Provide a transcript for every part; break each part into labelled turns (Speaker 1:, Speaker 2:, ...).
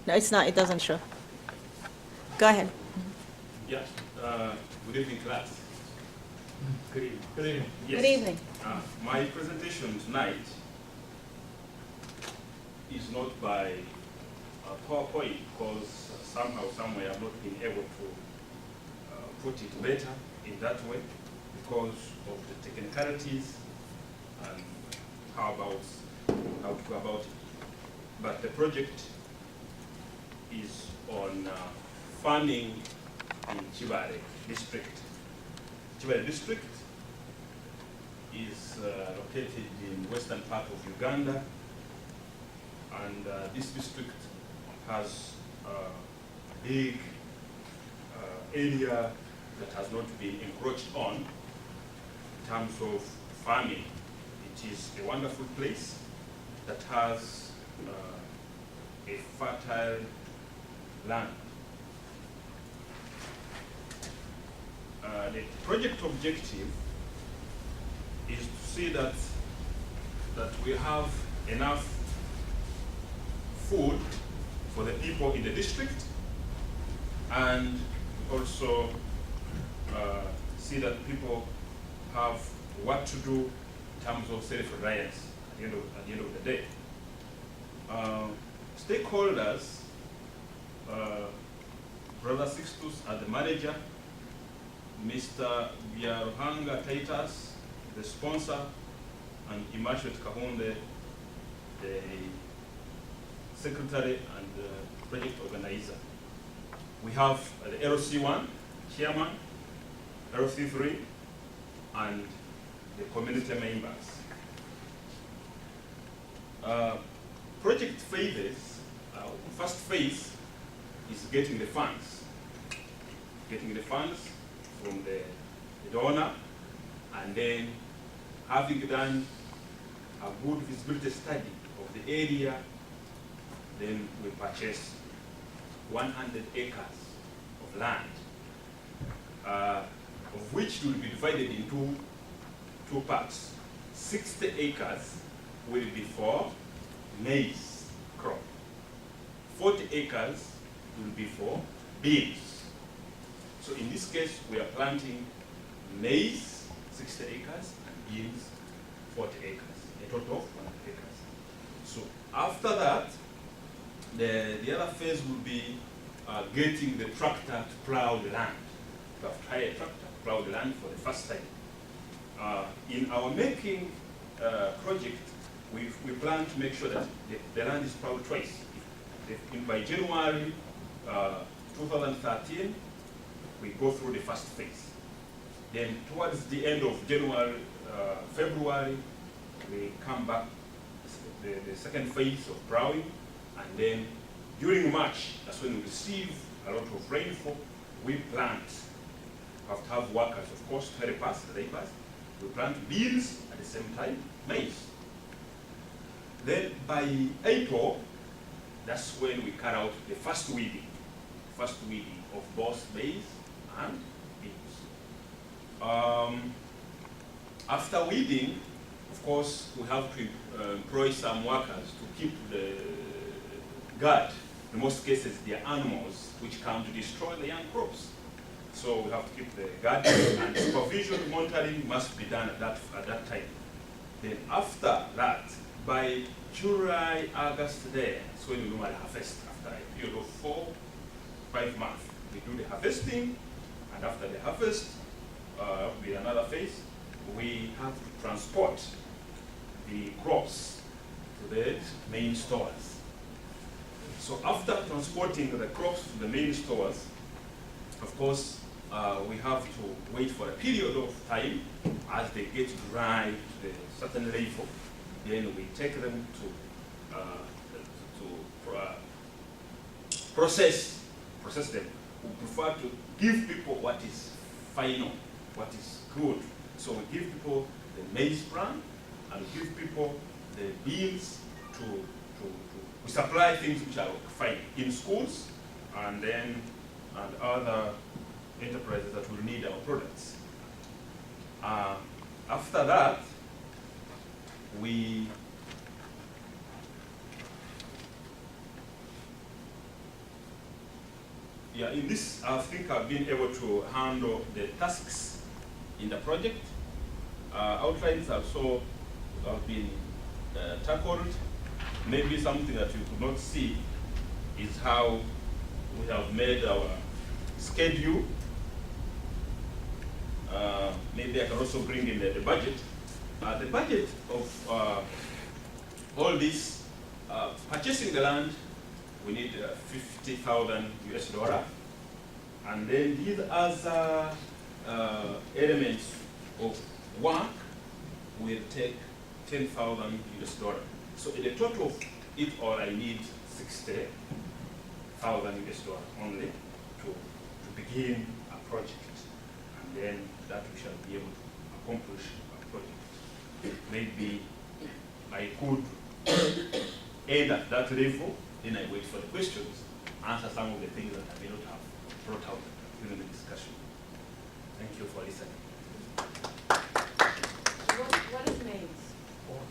Speaker 1: No, it's not. It doesn't show. Go ahead.
Speaker 2: Yeah. Good evening, class.
Speaker 3: Good evening. Good evening.
Speaker 2: Yes.
Speaker 1: Good evening.
Speaker 2: My presentation tonight is not by PowerPoint because somehow, somewhere, I've not been able to put it better in that way because of the technicalities and how to go about it. But the project is on farming in Chibale district. Chibale district is located in western part of Uganda, and this district has a big area that has not been encroached on in terms of farming. It is a wonderful place that has a fertile land. The project objective is to see that we have enough food for the people in the district, and also see that people have what to do in terms of self-reliance at the end of the day. Stakeholders, Brother Sixtus as the manager, Mr. Byaruhanga Titus, the sponsor, and Immaculate Kahunde, the secretary and project organizer. We have the LC1 chairman, LC3, and the community members. Project phases, first phase is getting the funds. Getting the funds from the donor, and then having done a good visibility study of the area, then we purchase 100 acres of land, of which will be divided into two parts. 60 acres will be for maize crop. 40 acres will be for beans. So in this case, we are planting maize, 60 acres, and beans, 40 acres, a total of 100 acres. So after that, the other phase will be getting the tractor to plow the land. We have to hire a tractor to plow the land for the first time. In our making project, we plan to make sure that the land is plowed twice. By January 2013, we go through the first phase. Then towards the end of January, February, we come back the second phase of plowing, and then during March, that's when we receive a lot of rainfall, we plant. We have to have workers, of course, to help us, the laborers. We plant beans at the same time, maize. Then by April, that's when we cut out the first weeding of both maize and beans. After weeding, of course, we have to employ some workers to keep the guard, in most cases, they are animals which come to destroy the young crops. So we have to keep the guard, and supervision monitoring must be done at that time. Then after that, by July, August there, so when we normally harvest after a period of 4-5 months. We do the harvesting, and after the harvest, will be another phase. We have to transport the crops to the main stores. So after transporting the crops to the main stores, of course, we have to wait for a period of time as they get dry to a certain level. Then we take them to process them. We prefer to give people what is final, what is good. So we give people the maize bran, and we give people the beans we supply things which are fine in schools and other enterprises that will need our products. After that, we Yeah, in this, I think I've been able to handle the tasks in the project. Outlines also have been tackled. Maybe something that you could not see is how we have made our schedule. Maybe I can also bring in the budget. The budget of all this, purchasing the land, we need 50,000 US dollar. And then these other elements of work will take 10,000 US dollar. So in the total of it all, I need 60,000 US dollar only to begin a project. And then that we shall be able to accomplish a project. Maybe I could end at that level, then I wait for the questions, answer some of the things that I may not have brought out during the discussion. Thank you for listening.
Speaker 4: What is maize?
Speaker 3: Corn.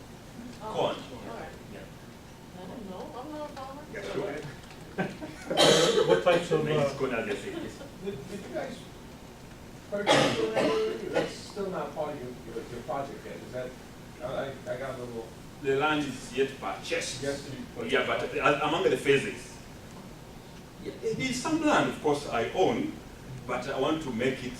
Speaker 4: Oh,
Speaker 2: Corn.
Speaker 4: all right.
Speaker 2: Yeah.
Speaker 4: I don't know, I'm not a farmer.
Speaker 2: Yeah, sure.
Speaker 3: What types of,
Speaker 2: Maize corn, as they say, yes.
Speaker 5: Did you guys purchase whatever? That's still not part of your project yet, is that, I got a little,
Speaker 2: The land is yet purchased.
Speaker 5: yes, to be purchased.
Speaker 2: Yeah, but among the phases, it is some land, of course, I own, but I want to make it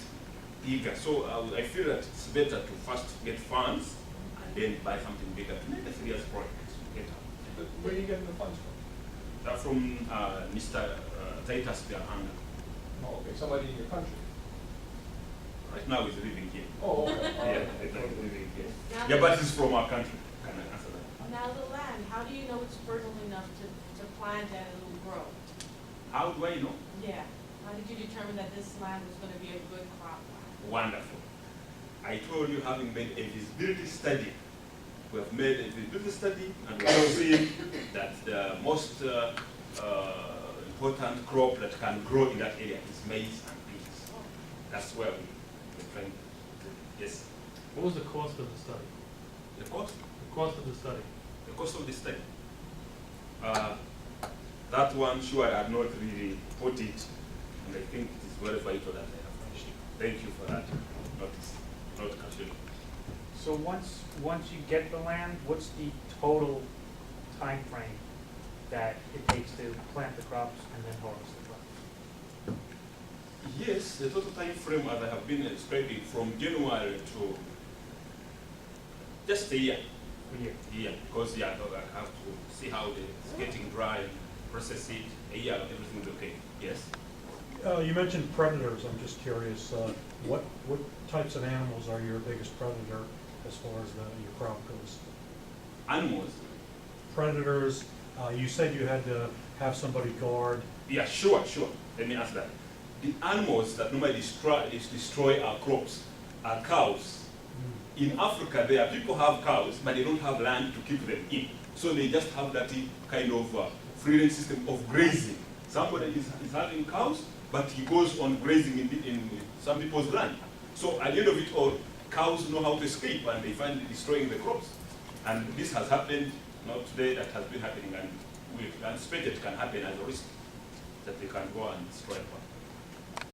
Speaker 2: bigger. So I feel that it's better to first get funds and then buy something bigger to make a 3 years project. Get out.
Speaker 5: But where are you getting the funds from?
Speaker 2: From Mr. Titus Biahanga.
Speaker 5: Oh, okay, somebody in your country.
Speaker 2: Right now he's living here.
Speaker 5: Oh, okay. all
Speaker 2: Yeah,
Speaker 5: right.
Speaker 2: right now he's living here.
Speaker 4: Now
Speaker 2: Yeah, but he's from our country. Can I answer that?
Speaker 4: Now the land, how do you know it's fertile enough to plant and it will grow?
Speaker 2: How do I know?
Speaker 4: Yeah, how did you determine that this land was gonna be a good crop land?
Speaker 2: Wonderful. I told you, having made a visibility study, we have made a visibility study and we have seen that the most important crop that can grow in that area is maize and beans. That's where we're trying to, yes.
Speaker 3: what was the cost of the study?
Speaker 2: The cost?
Speaker 3: The cost of the study?
Speaker 2: The cost of the study. That one, sure, I had not really put it, and I think it is very vital that I have mentioned. Thank you for that notice, not calculation.
Speaker 6: So once you get the land, what's the total time frame that it takes to plant the crops and then harvest the crops?
Speaker 2: Yes, the total time frame, as I have been describing, from January to just a year.
Speaker 6: A year.
Speaker 2: Yeah, because yeah, I have to see how it's getting dry, process it. A year, everything's okay. Yes.
Speaker 7: You mentioned predators. I'm just curious, what types of animals are your biggest predator as far as your crop goes?
Speaker 2: Animals.
Speaker 7: Predators, you said you had to have somebody guard.
Speaker 2: Yeah, sure. Let me answer that. The animals that normally destroy our crops are cows. In Africa, there are people who have cows, but they don't have land to keep them in. So they just have that kind of freelance system of grazing. Somebody is having cows, but he goes on grazing in some people's land. So at the end of it all, cows know how to escape and they find it destroying the crops. And this has happened, not today, that has been happening, and we anticipate it can happen as a risk, that they can go and destroy crops.